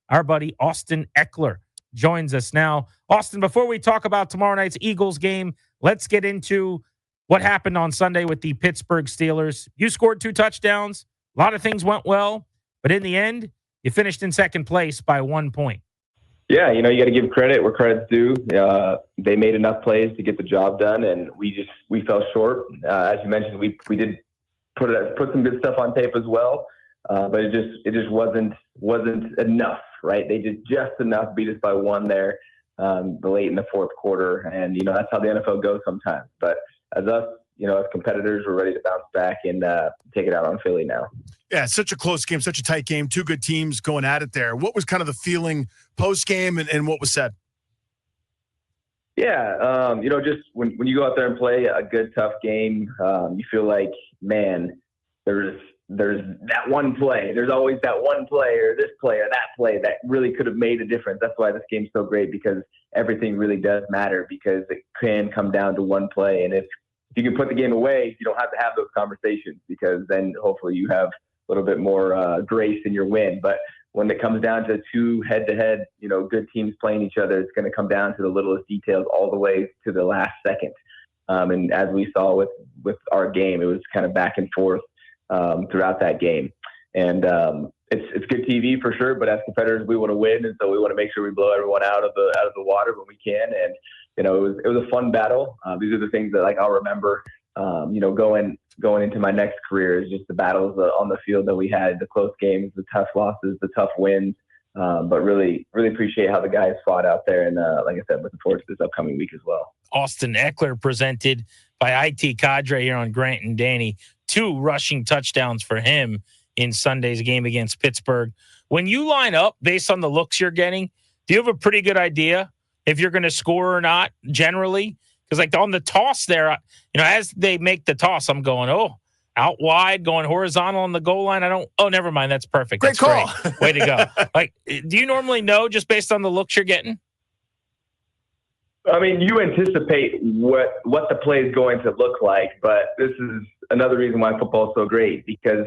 Our buddy Austin Ekeler joins us now. Austin, before we talk about tomorrow night's Eagles game, let's get into what happened on Sunday with the Pittsburgh Steelers. You scored 2 touchdowns. A lot of things went well, but in the end, you finished in second place by 1 point. Yeah, you got to give credit where credit's due. They made enough plays to get the job done, and we fell short. As you mentioned, we did put some good stuff on tape as well, but it just wasn't enough, right? They did just enough, beat us by 1 there, late in the fourth quarter, and that's how the NFL goes sometimes. But as us, as competitors, we're ready to bounce back and take it out on Philly now. Yeah, such a close game, such a tight game, 2 good teams going at it there. What was kind of the feeling post-game and what was said? Yeah, just when you go out there and play a good, tough game, you feel like, man, there's that one play. There's always that one play or this play or that play that really could have made a difference. That's why this game's so great, because everything really does matter, because it can come down to one play. And if you can put the game away, you don't have to have those conversations, because then hopefully you have a little bit more grace in your win. But when it comes down to 2 head-to-head, good teams playing each other, it's going to come down to the littlest details all the way to the last second. And as we saw with our game, it was kind of back and forth throughout that game. And it's good TV for sure, but as competitors, we want to win, and so we want to make sure we blow everyone out of the water when we can. And it was a fun battle. These are the things that I'll remember. Going into my next career is just the battles on the field that we had, the close games, the tough losses, the tough wins. But really, really appreciate how the guys fought out there. And like I said, looking forward to this upcoming week as well. Austin Ekeler, presented by IT Cadre here on Grant and Danny. 2 rushing touchdowns for him in Sunday's game against Pittsburgh. When you line up based on the looks you're getting, do you have a pretty good idea if you're going to score or not generally? Because on the toss there, as they make the toss, I'm going, out wide, going horizontal on the goal line. Never mind. That's perfect. Great call. Great. Way to go. Do you normally know just based on the looks you're getting? I mean, you anticipate what the play is going to look like, but this is another reason why football is so great, because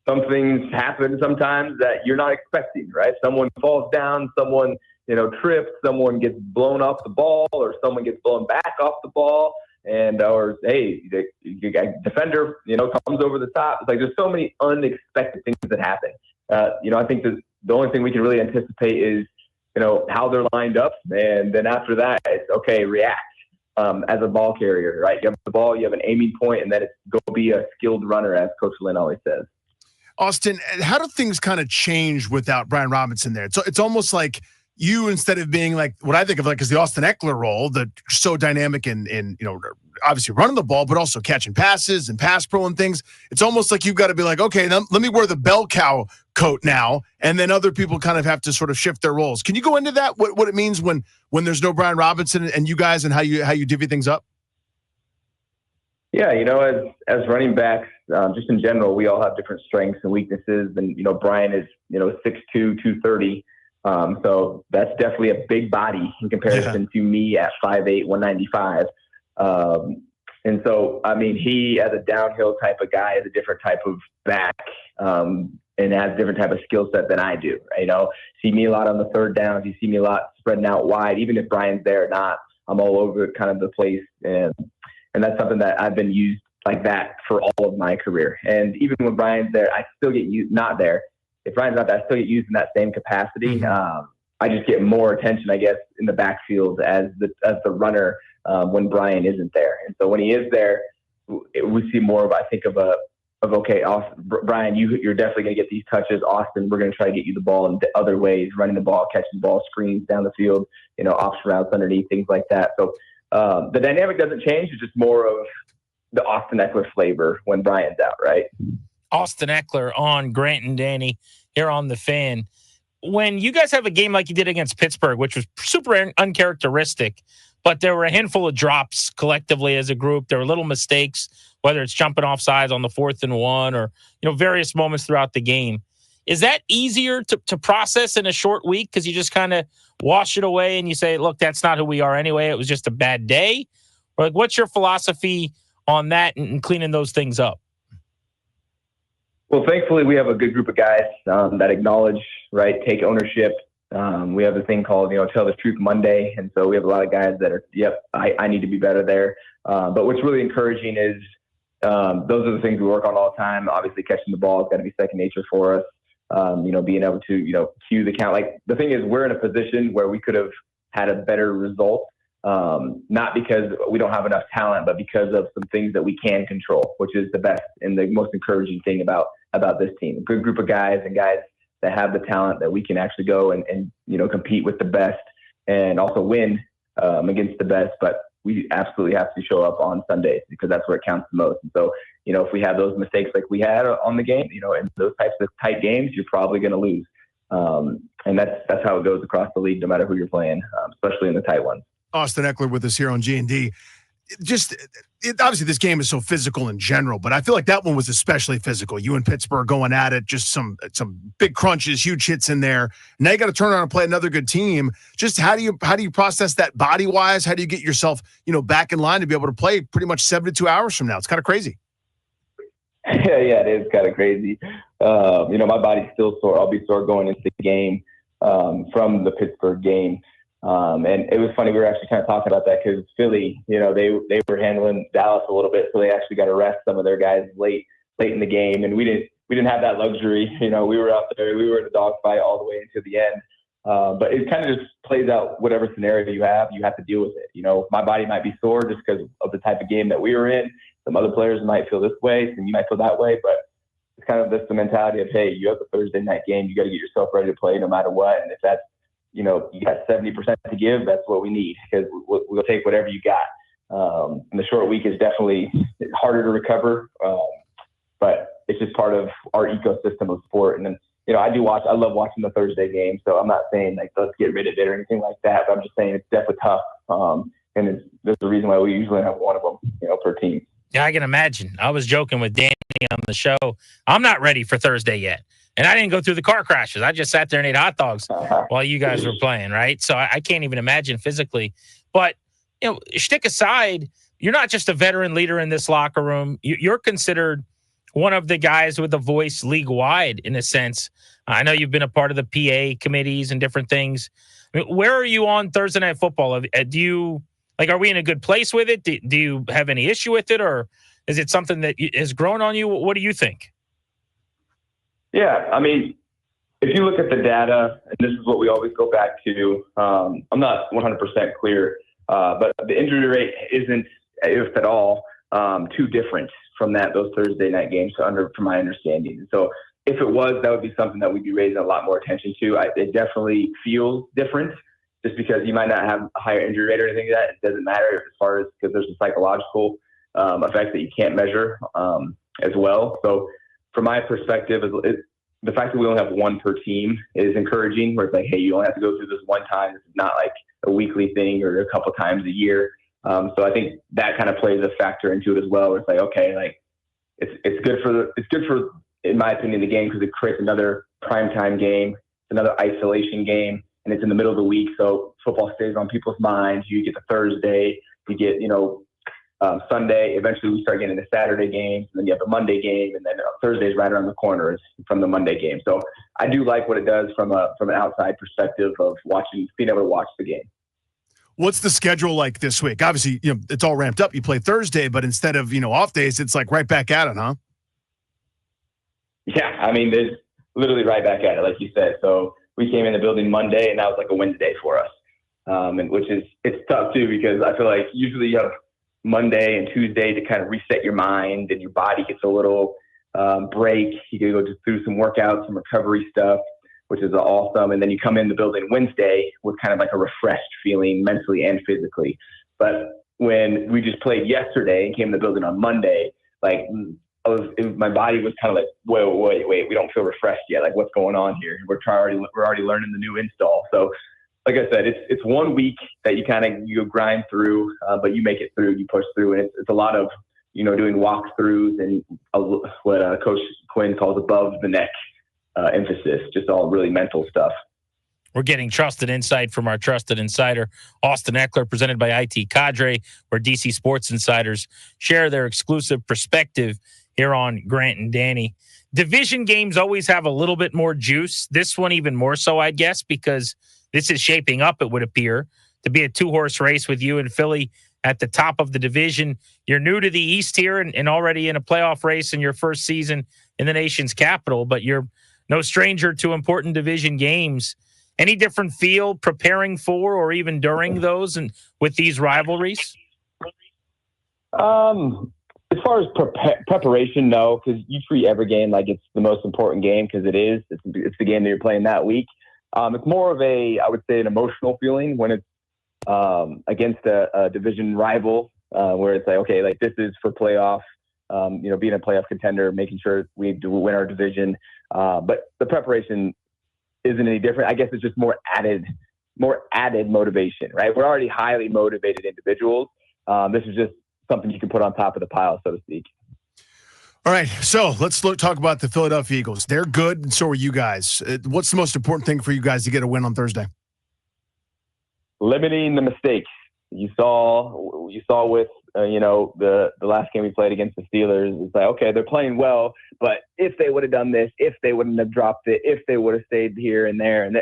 some things happen sometimes that you're not expecting, right? Someone falls down, someone trips, someone gets blown off the ball, or someone gets blown back off the ball, or hey, the defender, comes over the top. It's there's so many unexpected things that happen. I think the only thing we can really anticipate is, how they're lined up, and then after that, it's okay, react as a ball carrier, right? You have the ball, you have an aiming point, and then it's go be a skilled runner, as Coach Lynn always says. Austin, how do things kind of change without Brian Robinson there? So it's almost like you, instead of being what I think of as the Austin Ekeler role, the so dynamic and obviously running the ball, but also catching passes and pass pro and things. It's almost like you've got to be okay, let me wear the bell cow coat now, and then other people kind of have to sort of shift their roles. Can you go into that? What it means when there's no Brian Robinson and you guys, and how you divvy things up? Yeah, as running backs, just in general, we all have different strengths and weaknesses. And Brian is 6'2", 230. So that's definitely a big body in comparison to me at 5'8", 195. And so, I mean, he, as a downhill type of guy, is a different type of back, and has a different type of skill set than I do. See me a lot on the third downs. You see me a lot spreading out wide, even if Brian's there or not. I'm all over kind of the place, and that's something that I've been used like that for all of my career. And even when Brian's there, I still get used. Not there. If Brian's not there, I still get used in that same capacity. I just get more attention, I guess, in the backfield as the runner when Brian isn't there. And so when he is there, we see more of, I think, of okay, Austin, Brian, you're definitely going to get these touches. Austin, we're going to try to get you the ball in other ways, running the ball, catching the ball, screens down the field, option routes underneath, things like that. So the dynamic doesn't change. It's just more of the Austin Ekeler flavor when Brian's out, right? Austin Ekeler on Grant and Danny here on The Fan. When you guys have a game like you did against Pittsburgh, which was super uncharacteristic, but there were a handful of drops collectively as a group. There were little mistakes, whether it's jumping off sides on the 4th and 1 or, various moments throughout the game. Is that easier to process in a short week because you just kind of wash it away and you say, look, that's not who we are anyway. It was just a bad day? Or what's your philosophy on that and cleaning those things up? Well, thankfully, we have a good group of guys that acknowledge, right, take ownership, We have a thing called, Tell the Truth Monday. And so we have a lot of guys that are, yep, I need to be better there. But what's really encouraging is those are the things we work on all the time. Obviously, catching the ball has got to be second nature for us. Being able to, cue the count. Like, the thing is, we're in a position where we could have had a better result, not because we don't have enough talent, but because of some things that we can control, which is the best and the most encouraging thing about this team. A good group of guys and guys that have the talent that we can actually go and compete with the best and also win against the best. But we absolutely have to show up on Sundays because that's where it counts the most. And so, if we have those mistakes like we had on the game, in those types of tight games, you're probably going to lose. And that's how it goes across the league, no matter who you're playing, especially in the tight ones. Austin Ekeler with us here on G&D. Obviously this game is so physical in general, but I feel like that one was especially physical. You and Pittsburgh going at it, just some big crunches, huge hits in there. Now you got to turn around and play another good team. Just how do you process that body wise? How do you get yourself, back in line to be able to play pretty much 72 hours from now? It's kind of crazy. Yeah, it is kind of crazy. My body's still sore. I'll be sore going into the game from the Pittsburgh game. And it was funny. We were actually kind of talking about that because Philly, they were handling Dallas a little bit, so they actually got to rest some of their guys late in the game, and we didn't have that luxury. We were out there, we were in a dogfight all the way into the end. But it kind of just plays out whatever scenario you have to deal with it. My body might be sore just because of the type of game that we were in. Some other players might feel this way, some you might feel that way, but it's kind of the mentality of, hey, you have the Thursday night game, you got to get yourself ready to play no matter what, and if that's you got 70% to give, that's what we need because we'll take whatever you got. And the short week is definitely harder to recover, but it's just part of our ecosystem of sport. And then, I love watching the Thursday game, so I'm not saying like let's get rid of it or anything like that, but I'm just saying it's definitely tough. And there's a reason why we usually have one of them, per team. Yeah, I can imagine. I was joking with Danny on the show. I'm not ready for Thursday yet. And I didn't go through the car crashes. I just sat there and ate hot dogs while you guys were playing, right? So I can't even imagine physically. But, shtick aside, you're not just a veteran leader in this locker room. You're considered one of the guys with a voice league-wide, in a sense. I know you've been a part of the PA committees and different things. I mean, where are you on Thursday Night Football? Are we in a good place with it? Do you have any issue with it? Or is it something that has grown on you? What do you think? Yeah, I mean, if you look at the data, and this is what we always go back to, I'm not 100% clear, but the injury rate isn't, if at all, too different from those Thursday night games, from my understanding. So if it was, that would be something that we'd be raising a lot more attention to. It definitely feels different just because you might not have a higher injury rate or anything like that. It doesn't matter as far as because there's a psychological effect that you can't measure as well. So from my perspective, the fact that we only have one per team is encouraging, where it's like, hey, you only have to go through this one time. This is not like a weekly thing or a couple times a year. So I think that kind of plays a factor into it as well. Where it's like, okay, like it's good for, in my opinion, the game because it creates another primetime game, another isolation game, and it's in the middle of the week. So football stays on people's minds. You get the Thursday, you get, Sunday. Eventually we start getting the Saturday games, and then you have the Monday game, and then Thursday's right around the corner from the Monday game. So I do like what it does from an outside perspective of being able to watch the game. What's the schedule like this week? Obviously, it's all ramped up. You play Thursday, but instead of, off days, it's like right back at it, huh? Yeah, I mean, there's literally right back at it, like you said. So we came in the building Monday, and that was like a Wednesday for us, and it's tough too because I feel like usually you have Monday and Tuesday to kind of reset your mind and your body gets a little break. You can go just through some workouts, some recovery stuff, which is awesome. And then you come in the building Wednesday with kind of like a refreshed feeling mentally and physically. But when we just played yesterday and came in the building on Monday, like my body was kind of like, wait, we don't feel refreshed yet. Like what's going on here? We're already learning the new install. So like I said, it's 1 week that you grind through, but you make it through, you push through, and it's a lot of doing walkthroughs and what Coach Quinn calls above the neck emphasis, just all really mental stuff. We're getting trusted insight from our trusted insider, Austin Ekeler, presented by IT Cadre, where DC Sports Insiders share their exclusive perspective here on Grant and Danny. Division games always have a little bit more juice. This one even more so, I guess, because this is shaping up, it would appear, to be a two-horse race with you and Philly at the top of the division. You're new to the East here and already in a playoff race in your first season in the nation's capital, but you're no stranger to important division games. Any different feel preparing for or even during those and with these rivalries? As far as preparation, no, because you treat every game like it's the most important game because it is. It's the game that you're playing that week. It's more of I would say, an emotional feeling when it's against a division rival, where it's like, okay, like this is for playoff, being a playoff contender, making sure we do win our division. But the preparation isn't any different. I guess it's just more added motivation, right? We're already highly motivated individuals. This is just something you can put on top of the pile, so to speak. All right, so let's talk about the Philadelphia Eagles. They're good, and so are you guys. What's the most important thing for you guys to get a win on Thursday? Limiting the mistakes. You saw with the last game we played against the Steelers. It's like, okay, they're playing well, but if they would have done this, if they wouldn't have dropped it, if they would have stayed here and there, and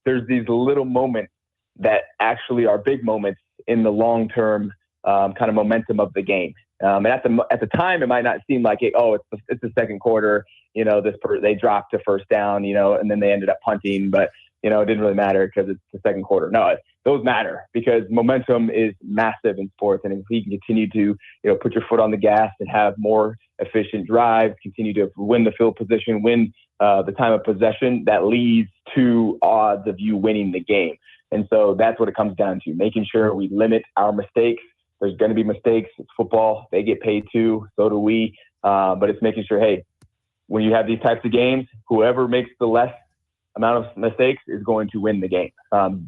there's these little moments that actually are big moments in the long term kind of momentum of the game. And at the time, it might not seem like it. Oh, it's the second quarter. They dropped a first down. And then they ended up punting, but it didn't really matter because it's the second quarter. No, those matter because momentum is massive in sports. And if we can continue to, put your foot on the gas and have more efficient drives, continue to win the field position, win the time of possession, that leads to odds of you winning the game. And so that's what it comes down to, making sure we limit our mistakes. There's going to be mistakes. It's football. They get paid too. So do we. But it's making sure, hey, when you have these types of games, whoever makes the less amount of mistakes is going to win the game.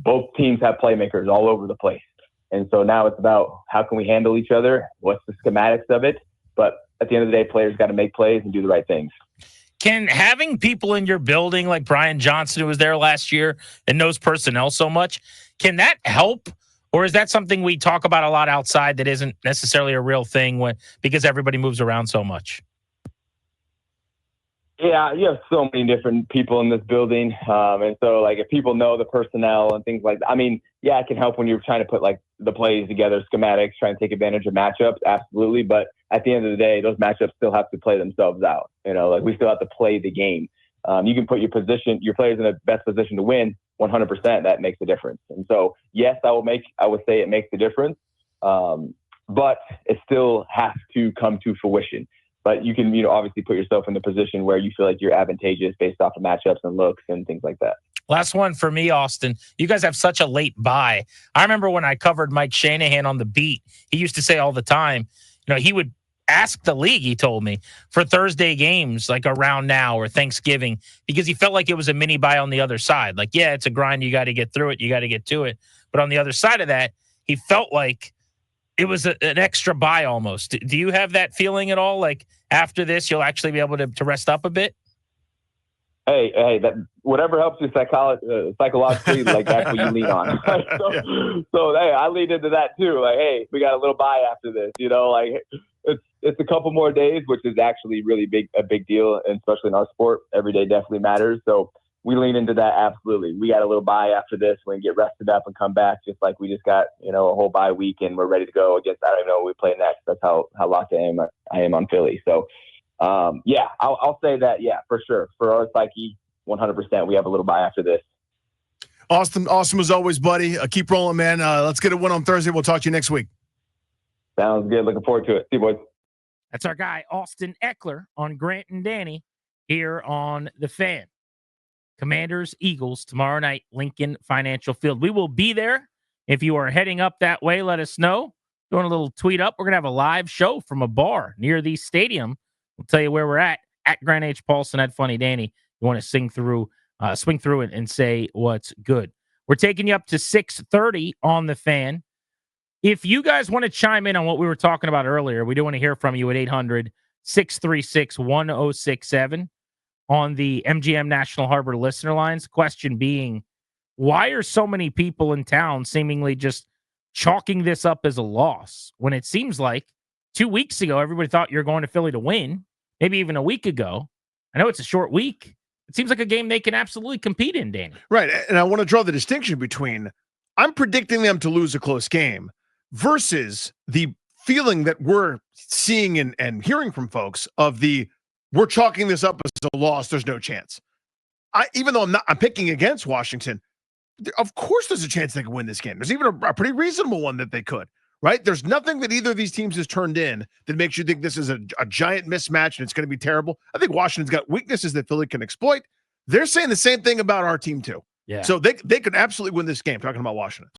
Both teams have playmakers all over the place. And so now it's about how can we handle each other? What's the schematics of it? But at the end of the day, players got to make plays and do the right things. Can having people in your building like Brian Johnson, who was there last year and knows personnel so much, can that help? Or is that something we talk about a lot outside that isn't necessarily a real thing because everybody moves around so much? Yeah, you have so many different people in this building. And so, like, if people know the personnel and things like that, I mean, yeah, it can help when you're trying to put, like, the plays together, schematics, trying to take advantage of matchups, absolutely. But at the end of the day, those matchups still have to play themselves out. Like, we still have to play the game. You can put your players in the best position to win 100%. That makes a difference. And so, yes, I would say it makes a difference. But it still has to come to fruition. But you can, obviously put yourself in the position where you feel like you're advantageous based off of matchups and looks and things like that. Last one for me, Austin. You guys have such a late bye. I remember when I covered Mike Shanahan on the beat, he used to say all the time, he would ask the league, he told me, for Thursday games like around now or Thanksgiving, because he felt like it was a mini bye on the other side. Like, yeah, it's a grind. You got to get through it. You got to get to it. But on the other side of that, he felt like it was an extra bye almost. Do you have that feeling at all? Like after this, you'll actually be able to rest up a bit? Hey, that whatever helps you psychologically, like that's what you lean on. So hey, I lean into that too. Like, hey, we got a little bye after this. Like it's a couple more days, which is actually really a big deal, and especially in our sport, every day definitely matters. So we lean into that absolutely. We got a little bye after this. We can get rested up and come back, just like we just got a whole bye week, and we're ready to go against. I don't even know what we play next. That's how locked I am on Philly. So. Yeah, I'll say that. Yeah, for sure. For our psyche, 100%. We have a little bye after this. Austin, awesome as always, buddy. Keep rolling, man. Let's get a win on Thursday. We'll talk to you next week. Sounds good. Looking forward to it. See you, boys. That's our guy, Austin Ekeler, on Grant and Danny here on The Fan. Commanders, Eagles, tomorrow night, Lincoln Financial Field. We will be there. If you are heading up that way, let us know. Doing a little tweet up. We're going to have a live show from a bar near the stadium. We'll tell you where we're at Grant H. Paulson, at Funny Danny. You want to swing through it and say what's good. We're taking you up to 6:30 on The Fan. If you guys want to chime in on what we were talking about earlier, we do want to hear from you at 800-636-1067 on the MGM National Harbor listener lines. Question being, why are so many people in town seemingly just chalking this up as a loss when it seems like 2 weeks ago, everybody thought you were going to Philly to win. maybe even a week ago. I know it's a short week. It seems like a game they can absolutely compete in, Danny. Right. And I want to draw the distinction between I'm predicting them to lose a close game versus the feeling that we're seeing and hearing from folks of we're chalking this up as a loss. There's no chance. Even though I'm picking against Washington, of course there's a chance they can win this game. There's even a pretty reasonable one that they could, right? There's nothing that either of these teams has turned in that makes you think this is a giant mismatch and it's going to be terrible. I think Washington's got weaknesses that Philly can exploit. They're saying the same thing about our team too. Yeah. So they could absolutely win this game, talking about Washington.